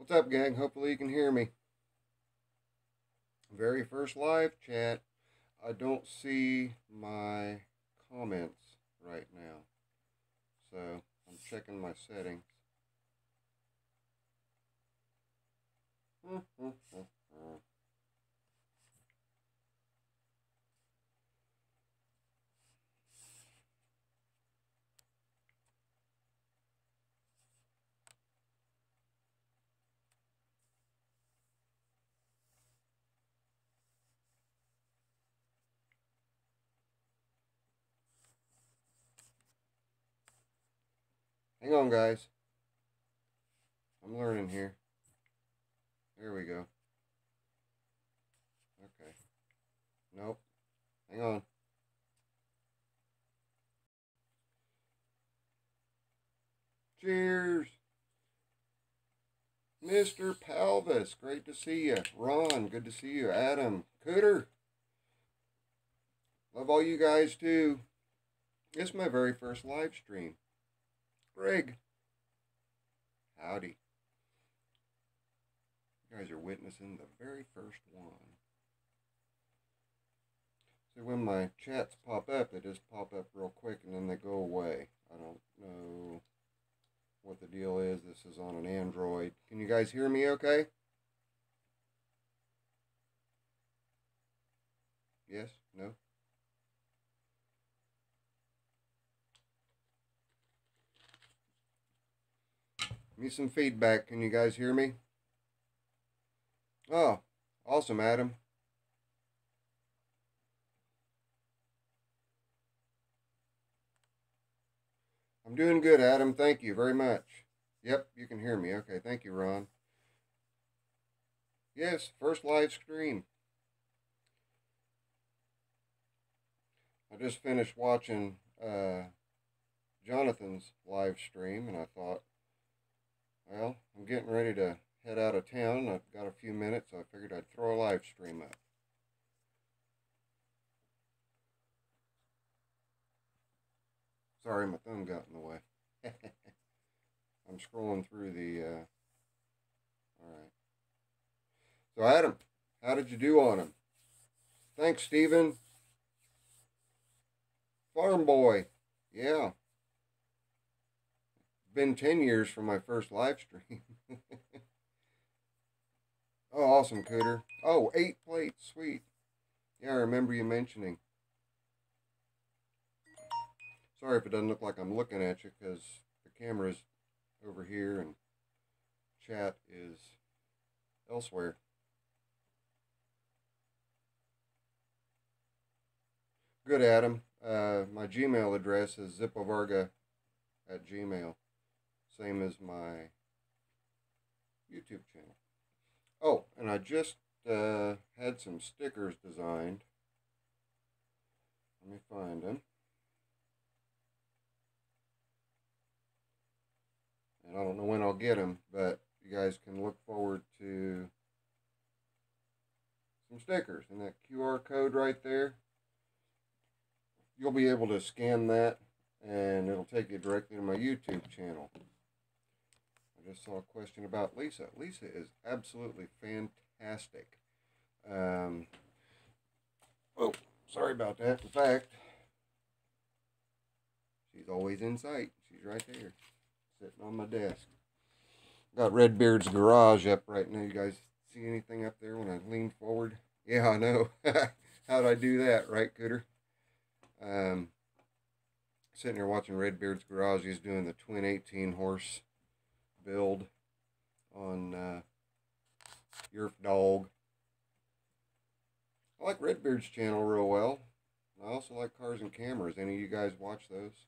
What's up, gang? Hopefully you can hear me. Very first live chat. I don't see my comments right now, so I'm checking my settings. Hang on, guys. I'm learning here. There we go. Okay. Nope. Hang on. Cheers. Mr. Palvis, great to see you. Ron, good to see you. Adam, Cooter, love all you guys too. It's my very first live stream. Greg, howdy. You guys are witnessing the very first one. See, when my chats pop up, they just pop up real quick and then they go away. I don't know what the deal is. This is on an Android. Can you guys hear me okay? Yes? No? Give me some feedback. Can you guys hear me? Oh, awesome, Adam. I'm doing good, Adam. Thank you very much. Yep, you can hear me. Okay, thank you, Ron. Yes, first live stream. I just finished watching Jonathan's live stream, and I thought, well, I'm getting ready to head out of town. I've got a few minutes, so I figured I'd throw a live stream up. Sorry, my thumb got in the way. I'm scrolling through the, all right. So, Adam, how did you do on him? Thanks, Stephen. Farm Boy. Yeah. Been 10 years from my first live stream. Oh, awesome, Cooter. Oh, 8 plates. Sweet. Yeah, I remember you mentioning. Sorry if it doesn't look like I'm looking at you because the camera's over here and chat is elsewhere. Good, Adam. My Gmail address is zippovarga@gmail. Same as my YouTube channel. Oh, and I just had some stickers designed. Let me find them. And I don't know when I'll get them, but you guys can look forward to some stickers. And that QR code right there, you'll be able to scan that and it'll take you directly to my YouTube channel. I just saw a question about Lisa. Lisa is absolutely fantastic. Oh, sorry about that. In fact, she's always in sight. She's right there, sitting on my desk. Got Redbeard's garage up right now. You guys see anything up there when I lean forward? Yeah, I know. How'd I do that, right, Cooter? Sitting here watching Redbeard's garage. He's doing the twin 18 horse build on Your Dog. I like Redbeard's channel real well. I also like Cars and Cameras. Any of you guys watch those?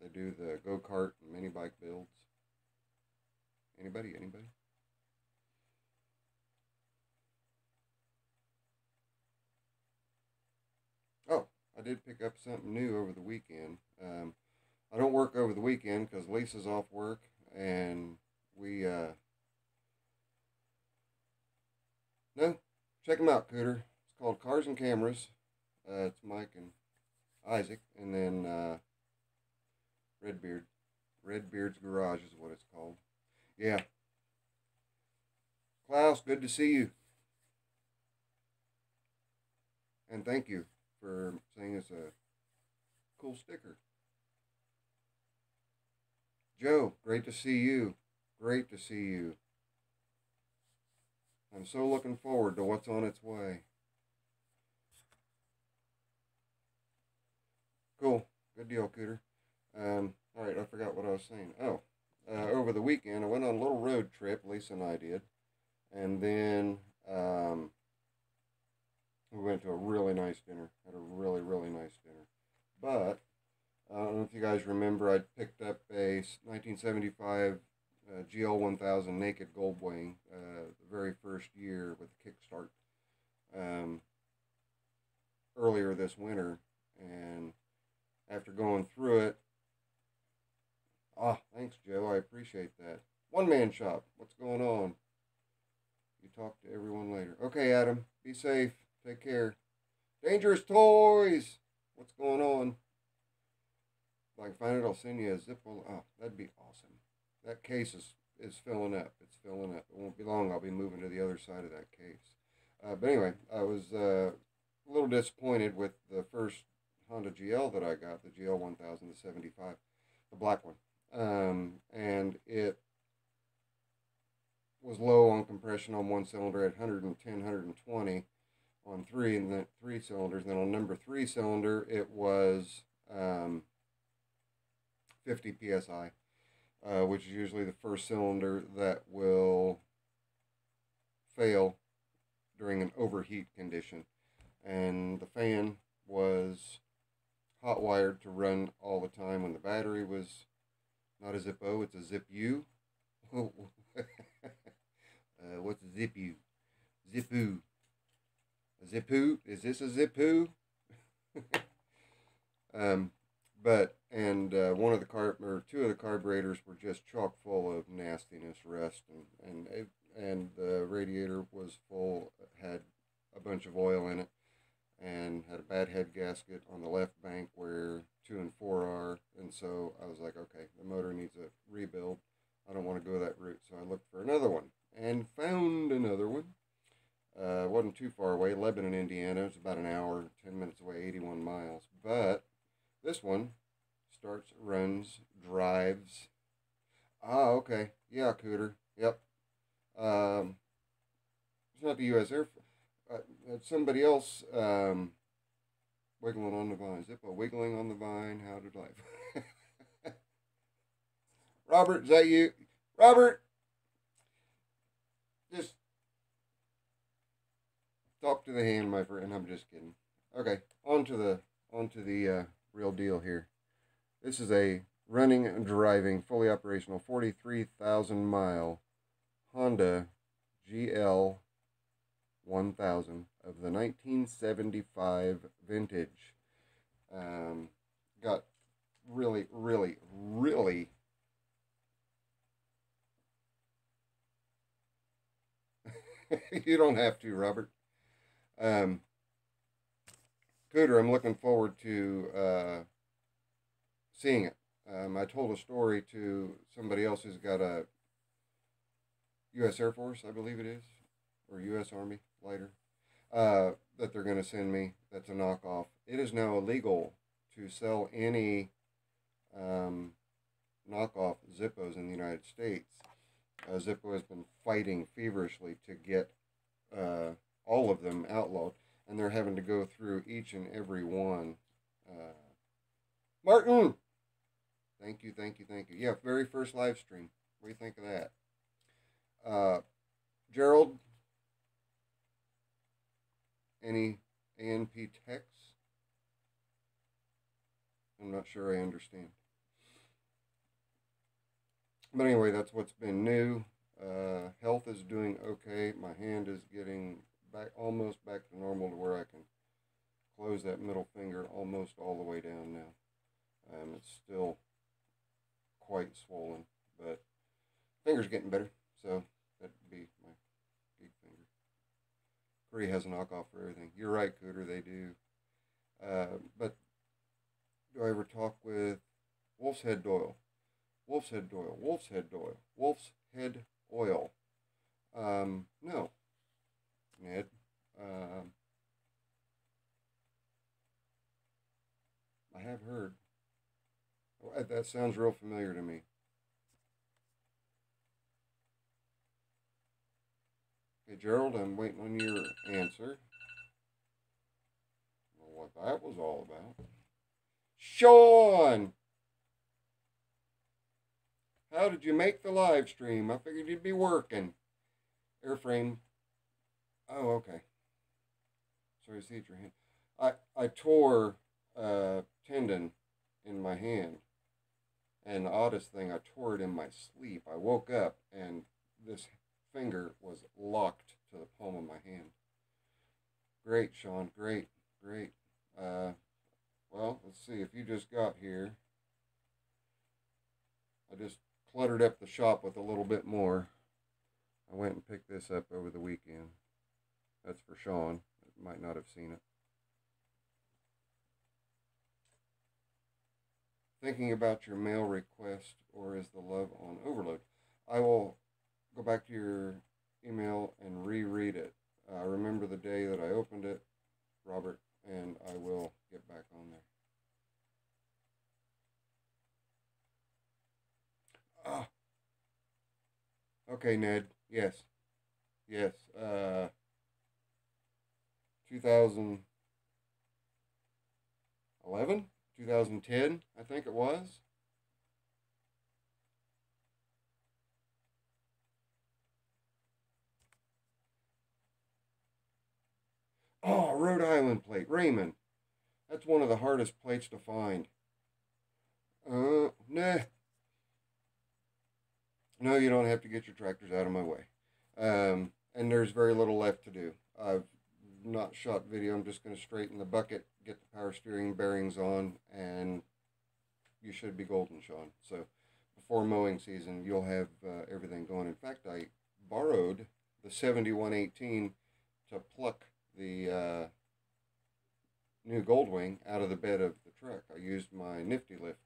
They do the go-kart and mini bike builds. Anybody? Oh, I did pick up something new over the weekend. I don't work over the weekend because Lisa's off work, and we, no, check them out, Cooter. It's called Cars and Cameras. It's Mike and Isaac, and then Redbeard's Garage is what it's called. Yeah. Klaus, good to see you. And thank you for saying it's a cool sticker. Joe, great to see you. Great to see you. I'm so looking forward to what's on its way. Cool. Good deal, Cooter. All right, I forgot what I was saying. Oh, over the weekend, I went on a little road trip, Lisa and I did. And then we went to a really nice dinner. Had a really, really nice dinner. But I don't know if you guys remember, I picked up a 1975 GL 1000 Naked Gold Wing the very first year with Kickstart um, earlier this winter. And after going through it, thanks, Joe. I appreciate that. One man shop. What's going on? You talk to everyone later. Okay, Adam. Be safe. Take care. Dangerous Toys. What's going on? If I can find it, I'll send you a Zippo. Oh, that'd be awesome. That case is filling up. It's filling up. It won't be long. I'll be moving to the other side of that case. But anyway, I was a little disappointed with the first Honda GL that I got, the GL 1000, the 75, the black one. And it was low on compression on one cylinder at 110, 120 on three, and then 3 cylinders. And then on number 3 cylinder, it was 50 psi, which is usually the first cylinder that will fail during an overheat condition. And the fan was hot wired to run all the time when the battery was not a Zippo, it's a Zip-U. What's a Zip-U? Zip-U. A Zip-U? Is this a Zip-U? One of the two of the carburetors were just chock full of nastiness, rust, and the radiator was full, had a bunch of oil in it, and had a bad head gasket on the left bank where 2 and 4 are. And so I was like, okay, the motor needs a rebuild. I don't want to go that route. So I looked for another one and found another one. Wasn't too far away, Lebanon, Indiana. It was about an hour, 10 minutes away, 81 miles. But this one starts, runs, drives. Okay. Yeah, Cooter. Yep. It's not the U.S. Air Force. Somebody else wiggling on the vine. Zippo wiggling on the vine. How did life? Robert, is that you? Robert! Just talk to the hand, my friend. I'm just kidding. Okay, on to the real deal here. This is a running and driving, fully operational, 43,000 mile Honda GL 1000 of the 1975 vintage. Got really, really, really you don't have to, Robert. Cooter, I'm looking forward to seeing it. I told a story to somebody else who's got a U.S. Air Force, I believe it is, or U.S. Army lighter, that they're going to send me. That's a knockoff. It is now illegal to sell any knockoff Zippos in the United States. Zippo has been fighting feverishly to get all of them outlawed, and they're having to go through each and every one. Martin! Thank you, thank you, thank you. Yeah, very first live stream. What do you think of that? Gerald, any ANP texts? I'm not sure I understand. But anyway, that's what's been new. Health is doing okay. My hand is getting almost back to normal to where I can close that middle finger almost all the way down now. It's still quite swollen, but finger's getting better, so that'd be my big finger. Curry has a knockoff for everything. You're right, Cooter, they do. But do I ever talk with Wolf's Head Doyle? Wolf's Head oil. Wolf's Head oil. Wolf's Head oil. No, Ned. I have heard. Oh, that sounds real familiar to me. Okay, Gerald, I'm waiting on your answer. I don't know what that was all about. Sean! How did you make the live stream? I figured you'd be working. Airframe. Oh, okay. Sorry to see it your hand. I tore a tendon in my hand. And the oddest thing, I tore it in my sleep. I woke up and this finger was locked to the palm of my hand. Great, Sean. Great, great. Well, let's see. If you just got here, I just cluttered up the shop with a little bit more. I went and picked this up over the weekend. That's for Sean. Might not have seen it. Thinking about your mail request, or is the love on overload? I will go back to your email and reread it. I remember the day that I opened it, Robert, and I will get back on there. Ah, okay, Ned. Yes, yes. 2011, 2010, I think it was. Oh, Rhode Island plate, Raymond. That's one of the hardest plates to find. Nah. No, you don't have to get your tractors out of my way. And there's very little left to do. I've not shot video. I'm just going to straighten the bucket, get the power steering bearings on, and you should be golden, Sean. So before mowing season, you'll have everything going. In fact, I borrowed the 7118 to pluck the new Goldwing out of the bed of the truck. I used my nifty lift.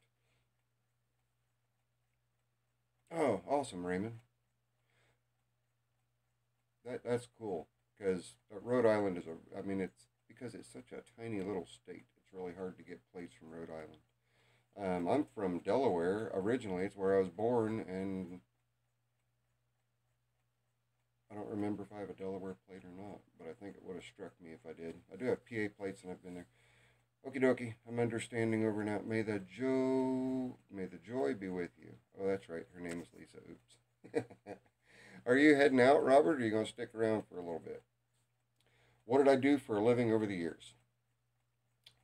Oh, awesome, Raymond. That's cool because Rhode Island is I mean, it's because it's such a tiny little state. It's really hard to get plates from Rhode Island. I'm from Delaware originally. It's where I was born, and I don't remember if I have a Delaware plate or not, but I think it would have struck me if I did. I do have PA plates, and I've been there. Okie dokie, I'm understanding over now. May the joy be with you. Oh, that's right. Her name is Lisa. Oops. Are you heading out, Robert, or are you going to stick around for a little bit? What did I do for a living over the years?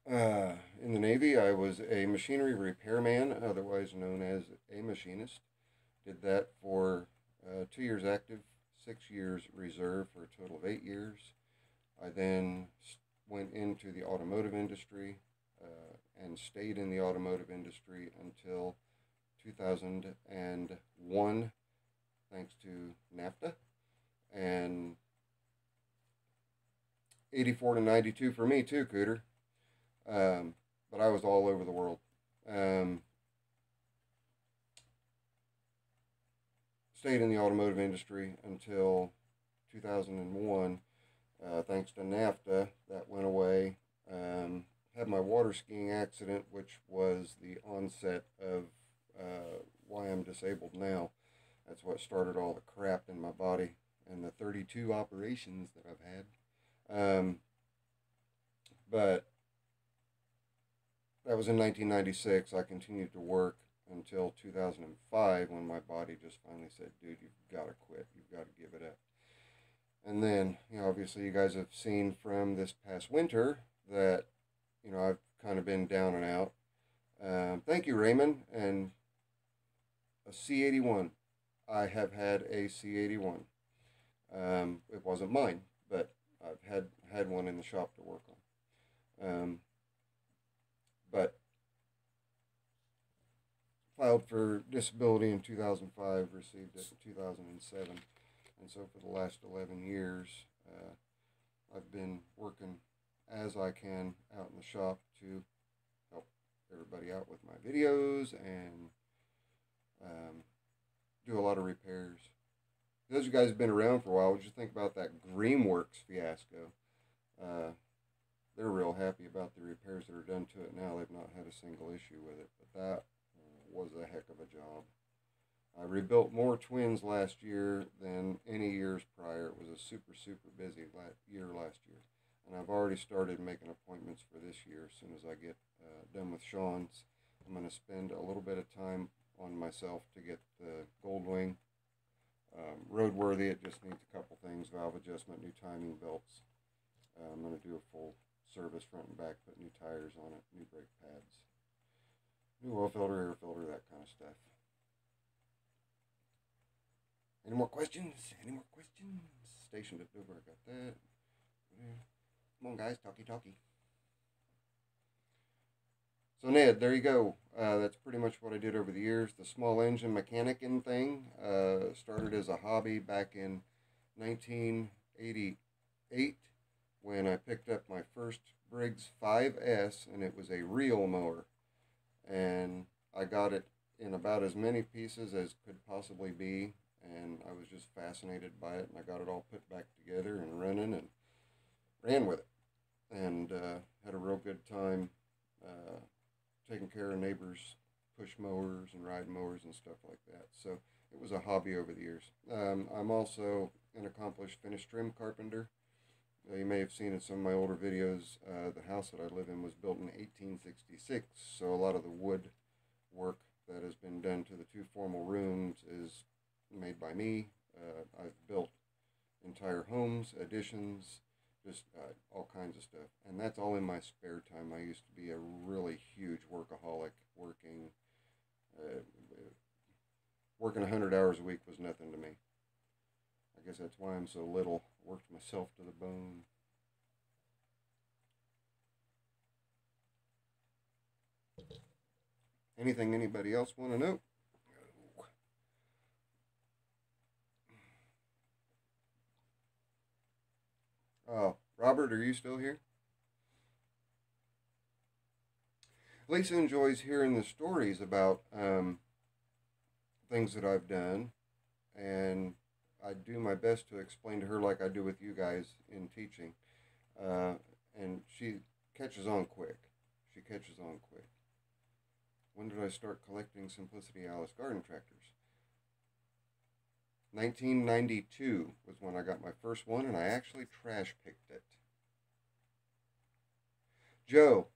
In the Navy, I was a machinery repairman, otherwise known as a machinist. Did that for 2 years active, 6 years reserve, for a total of 8 years. I then went into the automotive industry and stayed in the automotive industry until 2001, thanks to NAFTA, and 84 to 92 for me too, Cooter. But I was all over the world. Stayed in the automotive industry until 2001. Thanks to NAFTA, that went away. Had my water skiing accident, which was the onset of why I'm disabled now. That's what started all the crap in my body and the 32 operations that I've had. But that was in 1996. I continued to work until 2005 when my body just finally said, dude, you've got to quit. You've got to give it up. And then, obviously you guys have seen from this past winter that, I've kind of been down and out. Thank you, Raymond. And a C81. I have had a C81. It wasn't mine, but I've had one in the shop to work on. But filed for disability in 2005, received it in 2007. And so for the last 11 years, I've been working as I can out in the shop to help everybody out with my videos and do a lot of repairs. Those of you guys have been around for a while, what did you think about that Greenworks fiasco? They're real happy about the repairs that are done to it now. They've not had a single issue with it, but that was a heck of a job. I rebuilt more twins last year than any years prior. It was a super busy year last year. And I've already started making appointments for this year. As soon as I get done with Sean's, I'm going to spend a little bit of time on myself to get the Goldwing roadworthy. It just needs a couple things: valve adjustment, new timing belts. I'm going to do a full service front and back, put new tires on it, new brake pads, new oil filter, air filter, that kind of stuff. Any more questions? Any more questions? Stationed at Dover, I got that. Come on, guys, talkie. So Ned, there you go. That's pretty much what I did over the years. The small engine mechanicking thing started as a hobby back in 1988 when I picked up my first Briggs 5S, and it was a reel mower. And I got it in about as many pieces as could possibly be, and I was just fascinated by it, and I got it all put back together and running and ran with it, and had a real good time taking care of neighbors' push mowers and ride mowers and stuff like that. So it was a hobby over the years. I'm also an accomplished finished trim carpenter. You may have seen in some of my older videos, the house that I live in was built in 1866, so a lot of the wood work that has been done to the two formal rooms is made by me. I've built entire homes, additions, just all kinds of stuff, and that's all in my spare time. I used to be a really huge workaholic. Working 100 hours a week was nothing to me. I guess that's why I'm so little. Worked myself to the bone. Anything anybody else want to know? Oh, Robert, are you still here? Lisa enjoys hearing the stories about things that I've done, and I do my best to explain to her like I do with you guys in teaching, and she catches on quick. When did I start collecting Simplicity Alice garden tractors? 1992 was when I got my first one, and I actually trash picked it. Joe,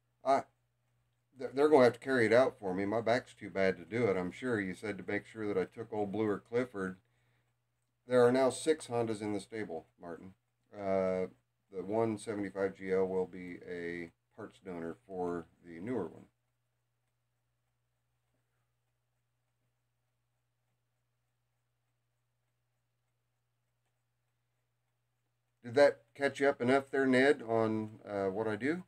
they're going to have to carry it out for me. My back's too bad to do it, I'm sure. You said to make sure that I took old Blue or Clifford. There are now 6 Hondas in the stable, Martin. The 175 GL will be a parts donor for the newer one. Did that catch you up enough there, Ned, on what I do?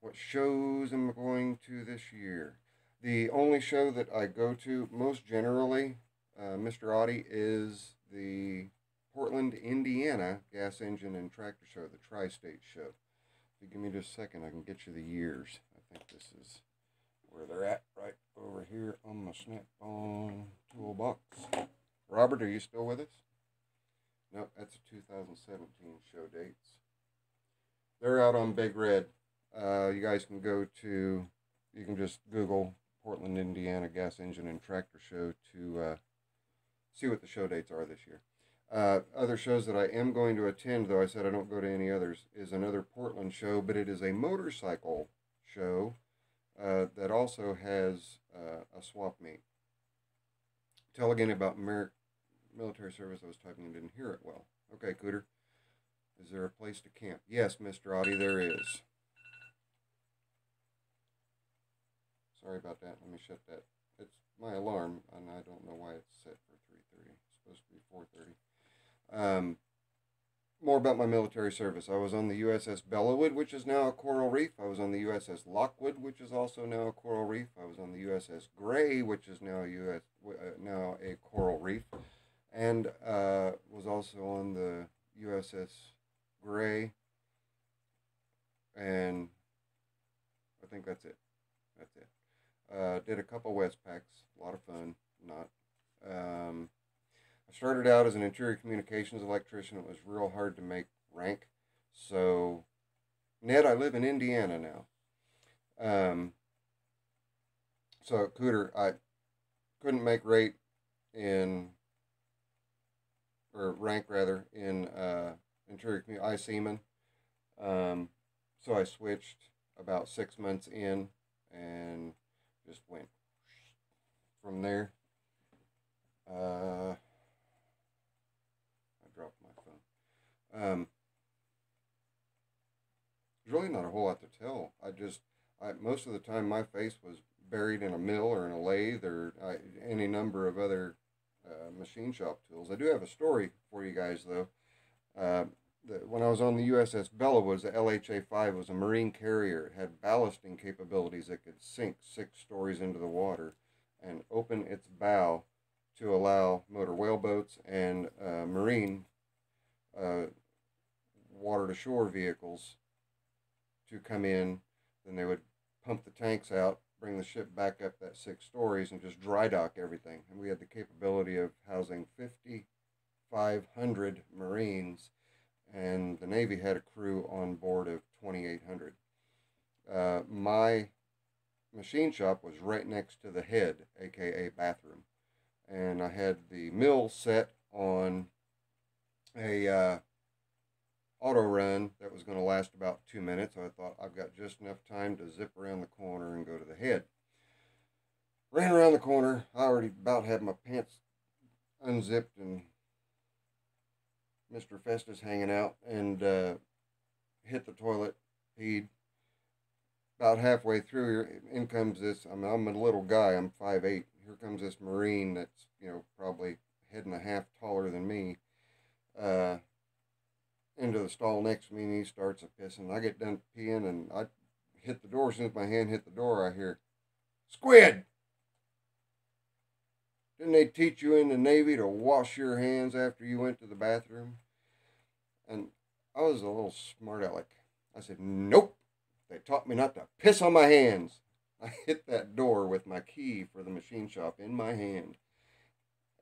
What shows am I going to this year? The only show that I go to most generally, Mr. Audie, is the Portland, Indiana Gas Engine and Tractor Show, the Tri-State Show. If you give me just a second, I can get you the years. I think this is where they're at, right over here on my Snap-on toolbox. Robert, are you still with us? No, that's a 2017 show dates. They're out on Big Red. You guys can you can just Google Portland, Indiana Gas Engine and Tractor Show to see what the show dates are this year. Other shows that I am going to attend, though I said I don't go to any others, is another Portland show, but it is a motorcycle show that also has a swap meet. Tell again about military service. I was typing and didn't hear it well. Okay, Cooter. Is there a place to camp? Yes, Mr. Audie, there is. Sorry about that. Let me shut that. It's my alarm, and I don't know why it's set for 3:30. It's supposed to be 4:30. More about my military service. I was on the USS Bellawood, which is now a coral reef. I was on the USS Lockwood, which is also now a coral reef. I was on the USS Gray, which is now a coral reef, and was also on the USS Gray, and I think that's it. Did a couple Westpacks, a lot of fun. Not. I started out as an interior communications electrician. It was real hard to make rank. So, Ned, I live in Indiana now. Um, so at Cooter, I couldn't make rate in, or rank rather, in interior I seaman. Um, so I switched about 6 months in and just went from there. I dropped my phone. There's really not a whole lot to tell. Most of the time my face was buried in a mill or in a lathe or any number of other machine shop tools. I do have a story for you guys though. Uh, when I was on the USS Bella, was the LHA-5, was a marine carrier. It had ballasting capabilities that could sink 6 stories into the water and open its bow to allow motor whaleboats and marine uh, water-to-shore vehicles to come in. Then they would pump the tanks out, bring the ship back up that 6 stories, and just dry dock everything. And we had the capability of housing 5,500 Marines, and the Navy had a crew on board of 2,800. My machine shop was right next to the head, aka bathroom, and I had the mill set on a auto run that was going to last about 2 minutes. So I thought I've got just enough time to zip around the corner and go to the head. Ran around the corner. I already about had my pants unzipped and Mr. Festus hanging out, and hit the toilet, peed. About halfway through, in comes this. I'm a little guy. I'm 5'8". Here comes this Marine that's probably head and a half taller than me. Into the stall next to me, and he starts a pissing. I get done peeing, and I hit the door. As soon as my hand hit the door, I hear, "Squid! Didn't they teach you in the Navy to wash your hands after you went to the bathroom?" And I was a little smart aleck. I said, "Nope. They taught me not to piss on my hands." I hit that door with my key for the machine shop in my hand.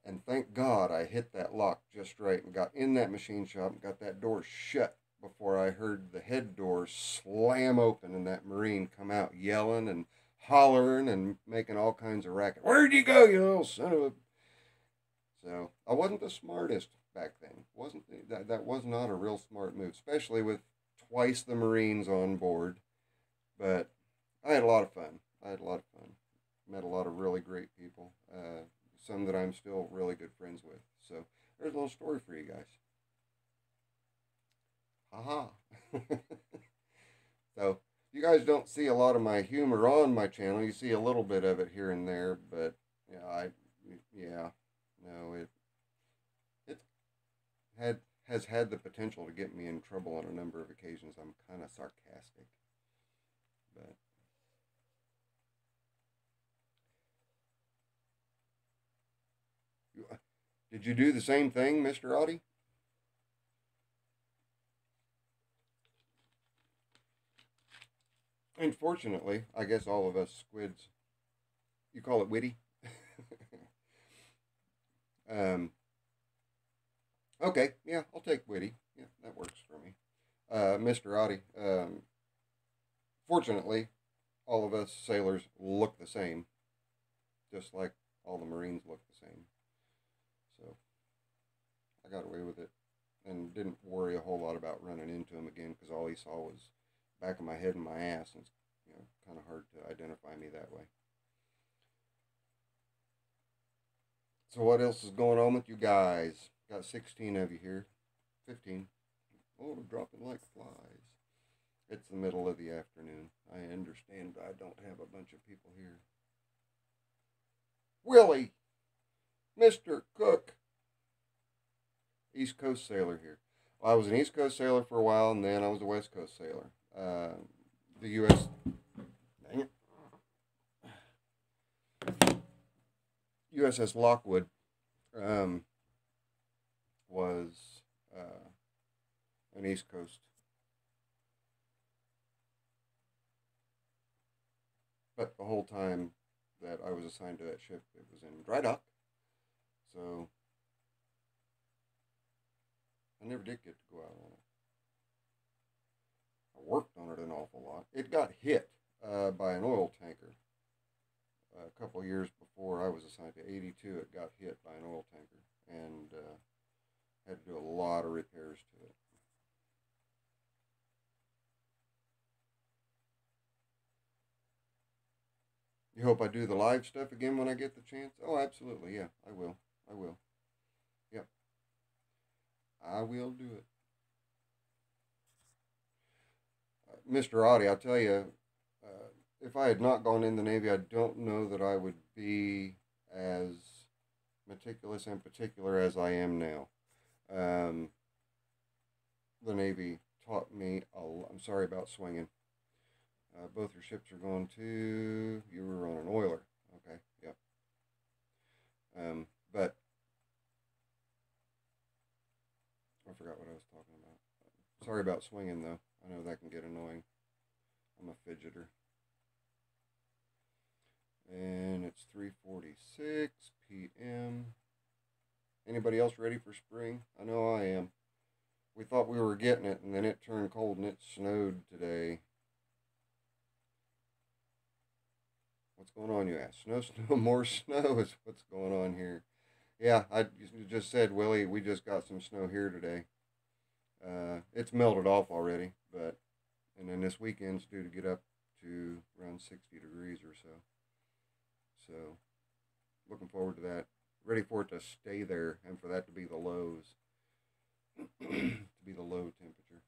And thank God I hit that lock just right and got in that machine shop and got that door shut before I heard the head door slam open and that Marine come out yelling and hollering and making all kinds of racket. "Where'd you go, you little son of a..." So I wasn't the smartest back then. That was not a real smart move, especially with twice the Marines on board. But I had a lot of fun. Met a lot of really great people. Some that I'm still really good friends with. So there's a little story for you guys. Haha. So you guys don't see a lot of my humor on my channel. You see a little bit of it here and there, but it has had the potential to get me in trouble on a number of occasions. I'm kind of sarcastic, but did you do the same thing, Mr. Audie? Unfortunately, I guess all of us squids, you call it witty? Okay, yeah, I'll take witty. Yeah, that works for me. Mr. Audie, fortunately, all of us sailors look the same, just like all the Marines look the same. So I got away with it and didn't worry a whole lot about running into him again, because all he saw was back of my head and my ass, and it's kind of hard to identify me that way. So what else is going on with you guys? Got 16 of you here. 15. Oh, we're dropping like flies. It's the middle of the afternoon. I understand I don't have a bunch of people here. Willie! Mr. Cook! East Coast sailor here. Well, I was an East Coast sailor for a while, and then I was a West Coast sailor. The U.S. Dang it. USS Lockwood was an East Coast. But the whole time that I was assigned to that ship, it was in dry dock. So I never did get to go out on it. I worked on it an awful lot. It got hit by an oil tanker. A couple of years before I was assigned to 82, it got hit by an oil tanker and had to do a lot of repairs to it. You hope I do the live stuff again when I get the chance? Oh, absolutely. Yeah, I will. I will. Yep. I will do it. Mr. Audie, I'll tell you, if I had not gone in the Navy, I don't know that I would be as meticulous and particular as I am now. The Navy taught me a lot. I'm sorry about swinging. Both your ships are going to. You were on an oiler. Okay, yep. But I forgot what I was talking about. Sorry about swinging, though. I know that can get annoying. I'm a fidgeter. And it's 3:46 p.m. Anybody else ready for spring? I know I am. We thought we were getting it, and then it turned cold and it snowed today. What's going on, you ask? Snow, more snow is what's going on here. Yeah, I just said, Willie, we just got some snow here today. It's melted off already, and then this weekend's due to get up to around 60 degrees or so. So, looking forward to that. Ready for it to stay there and for that to be the lows. To be the low temperature.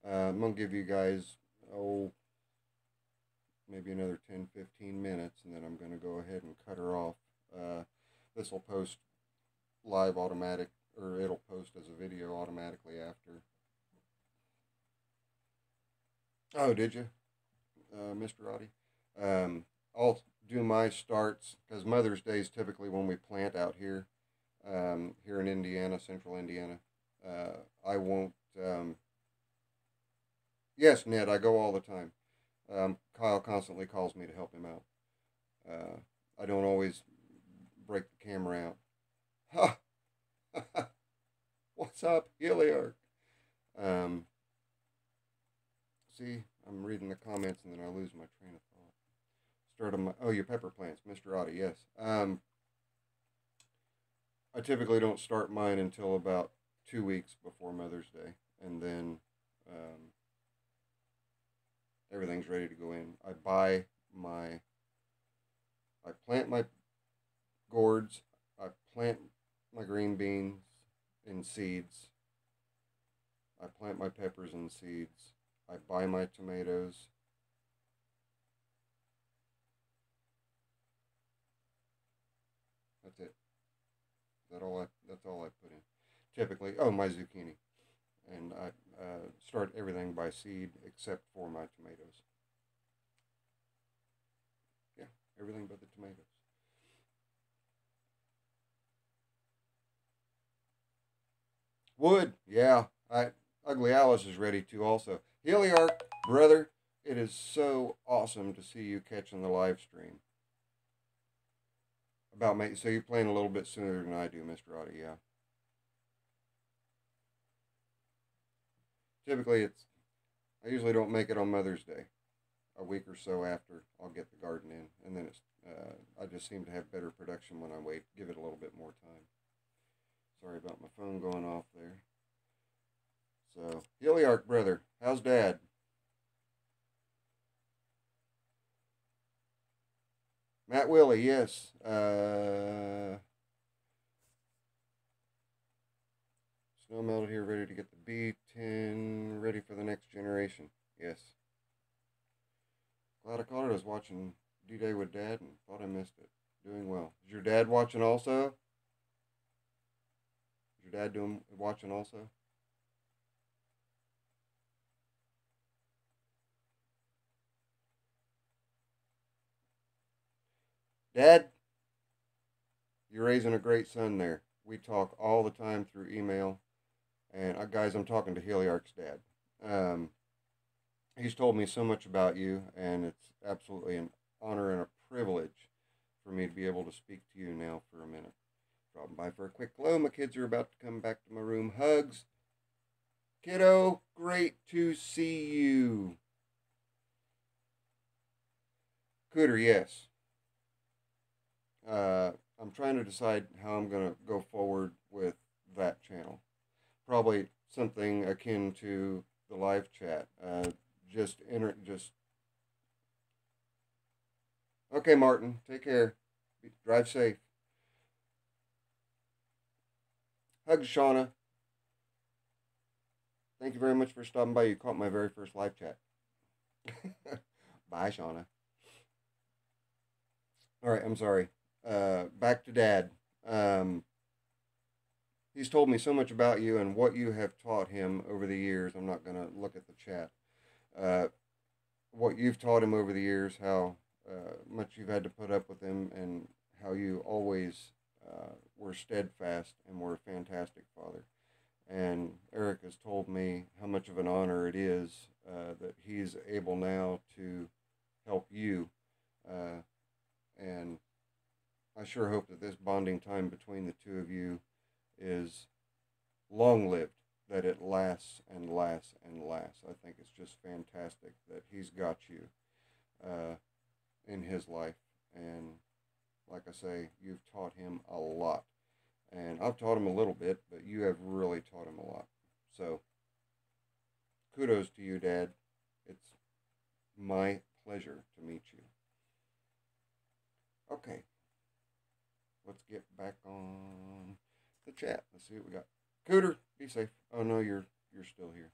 I'm going to give you guys, maybe another 10-15 minutes, and then I'm going to go ahead and cut her off. This will post live automatic, or it'll post as a video automatically after. Oh, did you, Mr. Audie? I'll do my starts, because Mother's Day is typically when we plant out here, here in Indiana, central Indiana. I won't, yes, Ned, I go all the time. Kyle constantly calls me to help him out. I don't always break the camera out. Ha! What's up, Heliarch? See, I'm reading the comments and then I lose my train of thought. Start on my, your pepper plants, Mr. Audie, yes. I typically don't start mine until about 2 weeks before Mother's Day, and then everything's ready to go in. I plant my gourds, I plant my green beans in seeds, I plant my peppers in seeds, I buy my tomatoes. That's it. That's all I put in. Typically, my zucchini. And I start everything by seed except for my tomatoes. Yeah, everything but the tomatoes. Wood, yeah. Ugly Alice is ready too also. Heliarch, brother, it is so awesome to see you catching the live stream. So you're playing a little bit sooner than I do, Mr. Audie, yeah. Typically, I usually don't make it on Mother's Day. A week or so after, I'll get the garden in, and then I just seem to have better production when I give it a little bit more time. Sorry about my phone going off there. So, Heliarch, brother, how's Dad? Matt Willie, yes. Snow melted here, ready to get the B10 ready for the next generation. Yes. Glad I caught it. I was watching D-Day with Dad and thought I missed it. Doing well. Is your dad watching also? Is your dad watching also? Dad, you're raising a great son there. We talk all the time through email. And guys, I'm talking to Heliarch's dad. He's told me so much about you, and it's absolutely an honor and a privilege for me to be able to speak to you now for a minute. Dropping by for a quick hello. My kids are about to come back to my room. Hugs. Kiddo, great to see you. Cooter, yes. I'm trying to decide how I'm going to go forward with that channel. Probably something akin to the live chat. Just okay, Martin, take care. Drive safe. Hugs, Shauna. Thank you very much for stopping by. You caught my very first live chat. Bye, Shauna. All right, I'm sorry. Back to Dad. He's told me so much about you and what you have taught him over the years. I'm not going to look at the chat. What you've taught him over the years, how much you've had to put up with him, and how you always were steadfast and were a fantastic father. And Eric has told me how much of an honor it is that he's able now to help you. And I sure hope that this bonding time between the two of you is long-lived, that it lasts and lasts and lasts. I think it's just fantastic that he's got you in his life. And like I say, you've taught him a lot. And I've taught him a little bit, but you have really taught him a lot. So, kudos to you, Dad. It's my pleasure to meet you. Okay. Let's get back on the chat. Let's see what we got. Cooter, be safe. Oh no, you're still here.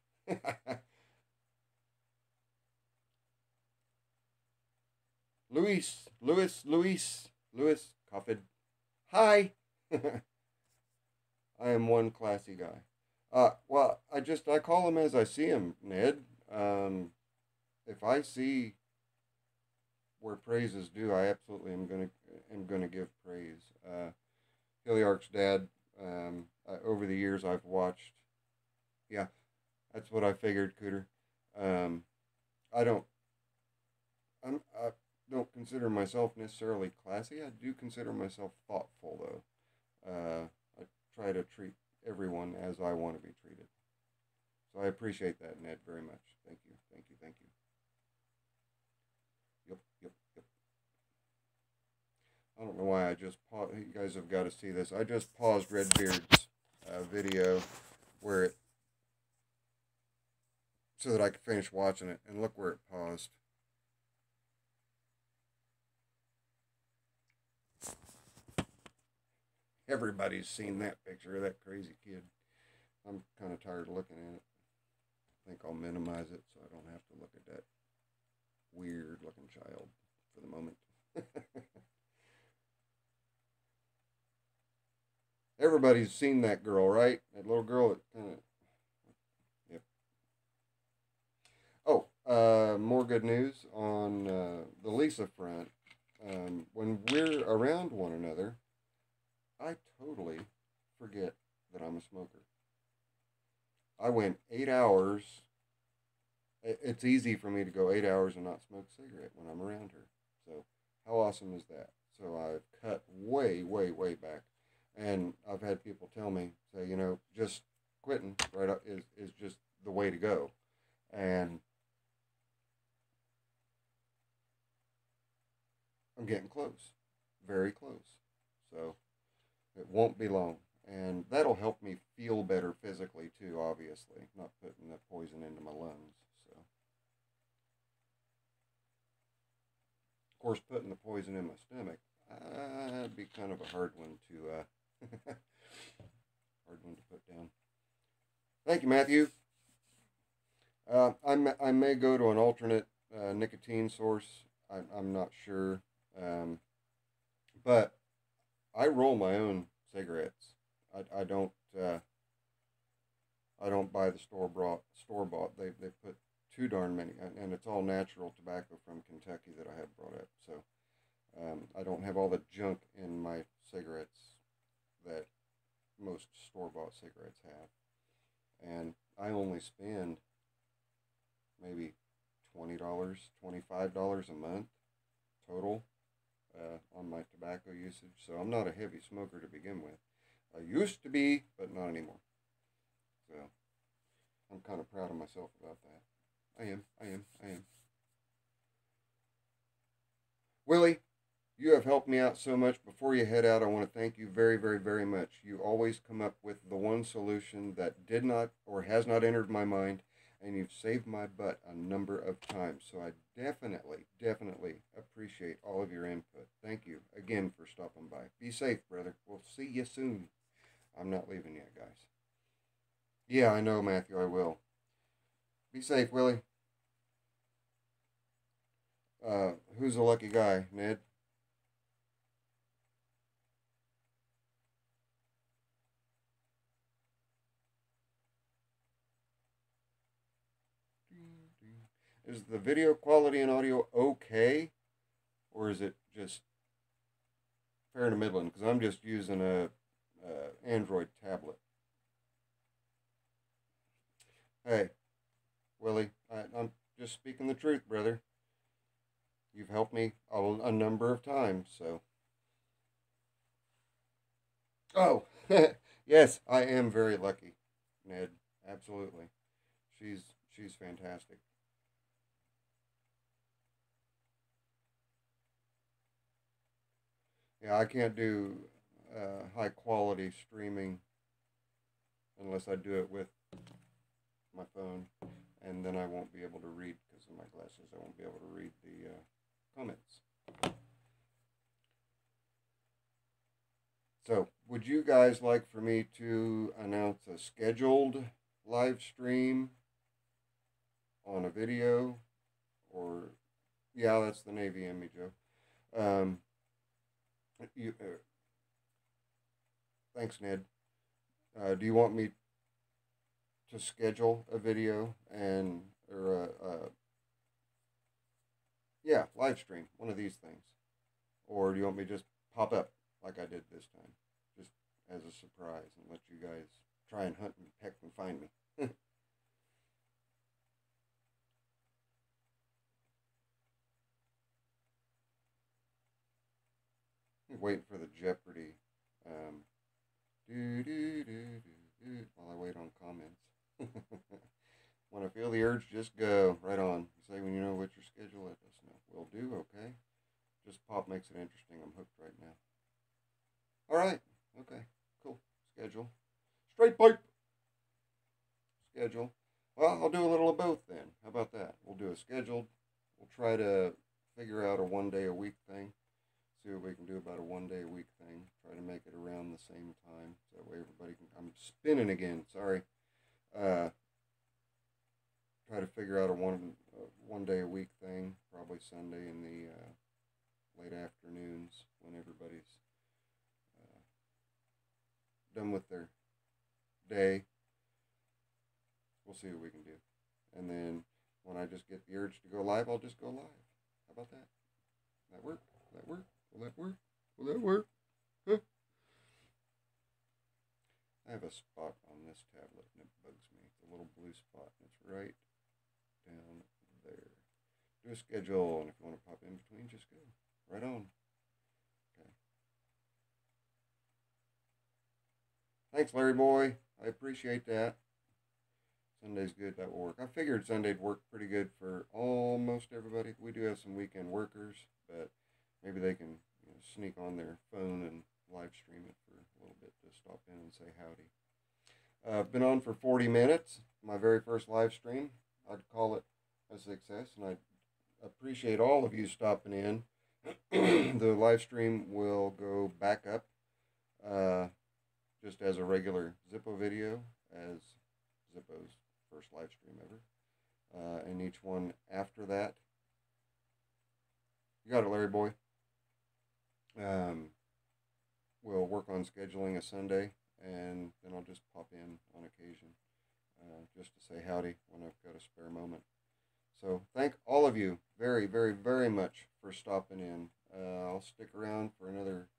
Luis, Coffin. Hi. I am one classy guy. Well, I call him as I see him, Ned. If I see where praise is due, I absolutely am gonna give praise. Hilliark's dad. Over the years, I've watched. Yeah, that's what I figured, Cooter. I don't. I don't consider myself necessarily classy. I do consider myself thoughtful, though. I try to treat everyone as I want to be treated. So I appreciate that, Ned, very much. Thank you. Yep. I don't know why I just paused. You guys have got to see this. I just paused Redbeard's video so that I could finish watching it, and look where it paused. Everybody's seen that picture of that crazy kid. I'm kind of tired of looking at it. I think I'll minimize it so I don't have to look at that weird looking child for the moment. Everybody's seen that girl, right? That little girl that kind of... Yep. Oh, more good news on the Lisa front. When we're around one another, I totally forget that I'm a smoker. I went 8 hours. It's easy for me to go 8 hours and not smoke a cigarette when I'm around her. So how awesome is that? So I've cut way back. And I've had people tell me, say, just quitting right up is just the way to go. And I'm getting close. Very close. So it won't be long. And that'll help me feel better physically, too, obviously. Not putting the poison into my lungs. So, of course, putting the poison in my stomach, that'd be kind of a hard one to put down. Thank you, Matthew. I may go to an alternate nicotine source. I'm not sure. But I roll my own cigarettes. I don't buy the store bought. They put too darn many, and it's all natural tobacco from Kentucky that I have brought up. So I don't have all the junk in my cigarettes that most store bought cigarettes have, and I only spend maybe $20, $25 a month total on my tobacco usage. So I'm not a heavy smoker to begin with. I used to be, but not anymore. So I'm kind of proud of myself about that. I am. Willie, you have helped me out so much. Before you head out, I want to thank you very, very, very much. You always come up with the one solution that did not or has not entered my mind, and you've saved my butt a number of times. So I definitely, definitely appreciate all of your input. Thank you again for stopping by. Be safe, brother. We'll see you soon. I'm not leaving yet, guys. Yeah, I know, Matthew, I will. Be safe, Willie. Who's the lucky guy, Ned? Is the video quality and audio okay? Or is it just fair to middling? Because I'm just using a Android tablet. Hey, Willie, I'm just speaking the truth, brother. You've helped me a number of times, so. Oh, yes, I am very lucky, Ned. Absolutely. She's fantastic. Yeah, I can't do high quality streaming unless I do it with my phone, and then I won't be able to read because of my glasses. I won't be able to read the comments. So, would you guys like for me to announce a scheduled live stream on a video? Or, yeah, that's the Navy in me, Joe. You, thanks, Ned. Do you want me to schedule a video and, or yeah, live stream, one of these things? Or do you want me to just pop up like I did this time, just as a surprise, and let you guys try and hunt and peck and find me? Waiting for the Jeopardy. Um, while I wait on comments. When I feel the urge, just go. Right on. Say when you know what your schedule, let us know. Will do, okay? Just pop makes it interesting. I'm hooked right now. Alright. Okay. Cool. Schedule. Straight pipe. Schedule. Well, I'll do a little of both then. How about that? We'll do a scheduled. We'll try to figure out a 1 day a week thing. See what we can do about a 1 day a week thing. Try to make it around the same time. So that way everybody can. I'm spinning again. Sorry. Try to figure out a 1 day a week thing. Probably Sunday in the late afternoons when everybody's done with their day. We'll see what we can do. And then when I just get the urge to go live, I'll just go live. How about that? That work? Will that work? Will that work? Will that work? Huh? I have a spot on this tablet and it bugs me. It's a little blue spot and it's right down there. Do a schedule, and if you want to pop in between, just go. Right on. Okay. Thanks, Larry boy. I appreciate that. Sunday's good. That will work. I figured Sunday'd work pretty good for almost everybody. We do have some weekend workers, but maybe they can sneak on their phone and live stream it for a little bit to stop in and say howdy. I've been on for 40 minutes. My very first live stream. I'd call it a success, and I appreciate all of you stopping in. The live stream will go back up just as a regular Zippo video, as Zippo's first live stream ever. And each one after that. You got it, Larry boy. We'll work on scheduling a Sunday, and then I'll just pop in on occasion just to say howdy when I've got a spare moment. So thank all of you very, very, very much for stopping in. I'll stick around for another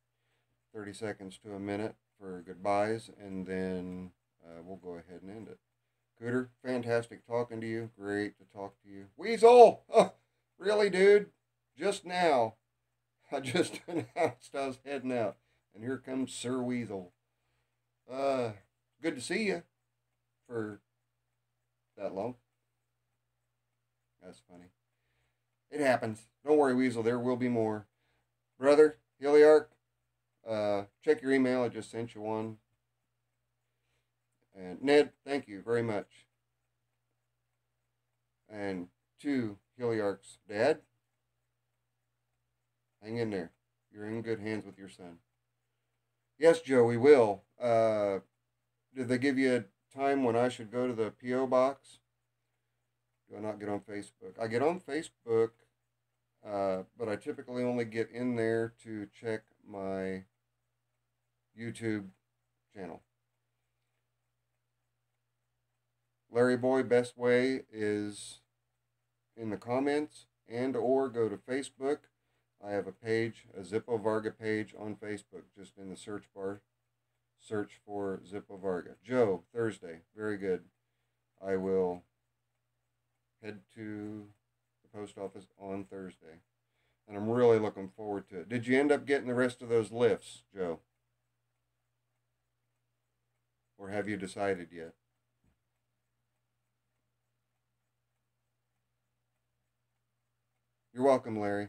30 seconds to a minute for goodbyes, and then we'll go ahead and end it. Cooter, fantastic talking to you. Great to talk to you. Weasel! Oh, really, dude? Just now. I just announced I was heading out, and here comes Sir Weasel. Good to see you for that long. That's funny. It happens. Don't worry, Weasel. There will be more. Brother, Heliarch, check your email. I just sent you one. And Ned, thank you very much. And to Heliarch's dad, hang in there. You're in good hands with your son. Yes, Joe, we will. Did they give you a time when I should go to the P.O. box? Do I not get on Facebook? I get on Facebook, but I typically only get in there to check my YouTube channel. Larry Boy, best way is in the comments and or go to Facebook. I have a page, a Zippo Varga page on Facebook, just in the search bar. Search for Zippo Varga. Joe, Thursday, very good. I will head to the post office on Thursday. And I'm really looking forward to it. Did you end up getting the rest of those lifts, Joe? Or have you decided yet? You're welcome, Larry.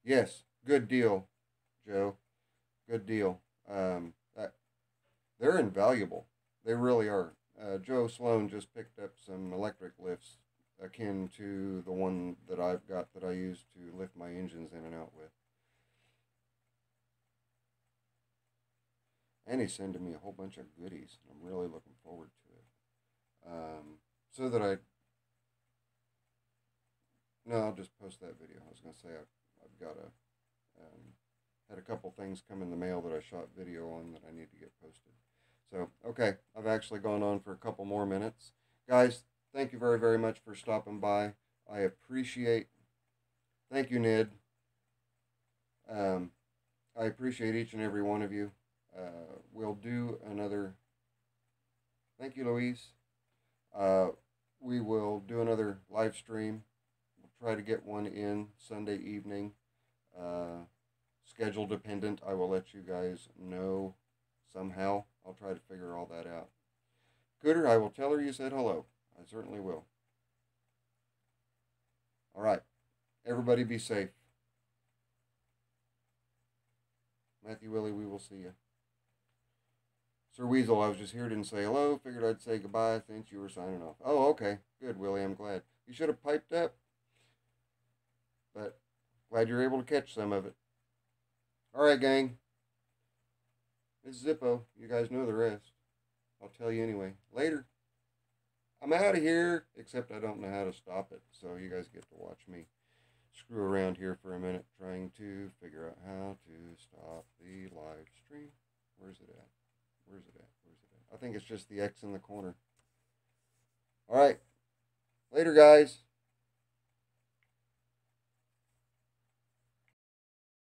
Yes, good deal, Joe. Good deal. They're invaluable. They really are. Joe Sloan just picked up some electric lifts akin to the one that I've got that I use to lift my engines in and out with. And he's sending me a whole bunch of goodies. I'm really looking forward to it. So that no, I'll just post that video. I was going to say I've got had a couple things come in the mail that I shot video on that I need to get posted. So, okay, I've actually gone on for a couple more minutes. Guys, thank you very, very much for stopping by. I appreciate, thank you, Ned. I appreciate each and every one of you. We'll do another, thank you, Louise. We will do another live stream. We'll try to get one in Sunday evening. Schedule dependent. I will let you guys know somehow. I'll try to figure all that out. Cooter, I will tell her you said hello. I certainly will. All right. Everybody be safe. Matthew Willie, we will see you. Sir Weasel, I was just here, didn't say hello. Figured I'd say goodbye since you were signing off. Oh, okay. Good, Willie. I'm glad. You should have piped up. But glad you're able to catch some of it. All right, gang. It's Zippo. You guys know the rest. I'll tell you anyway. Later. I'm out of here, except I don't know how to stop it. So you guys get to watch me screw around here for a minute trying to figure out how to stop the live stream. Where's it at? Where's it at? Where's it at? I think it's just the X in the corner. All right. Later, guys.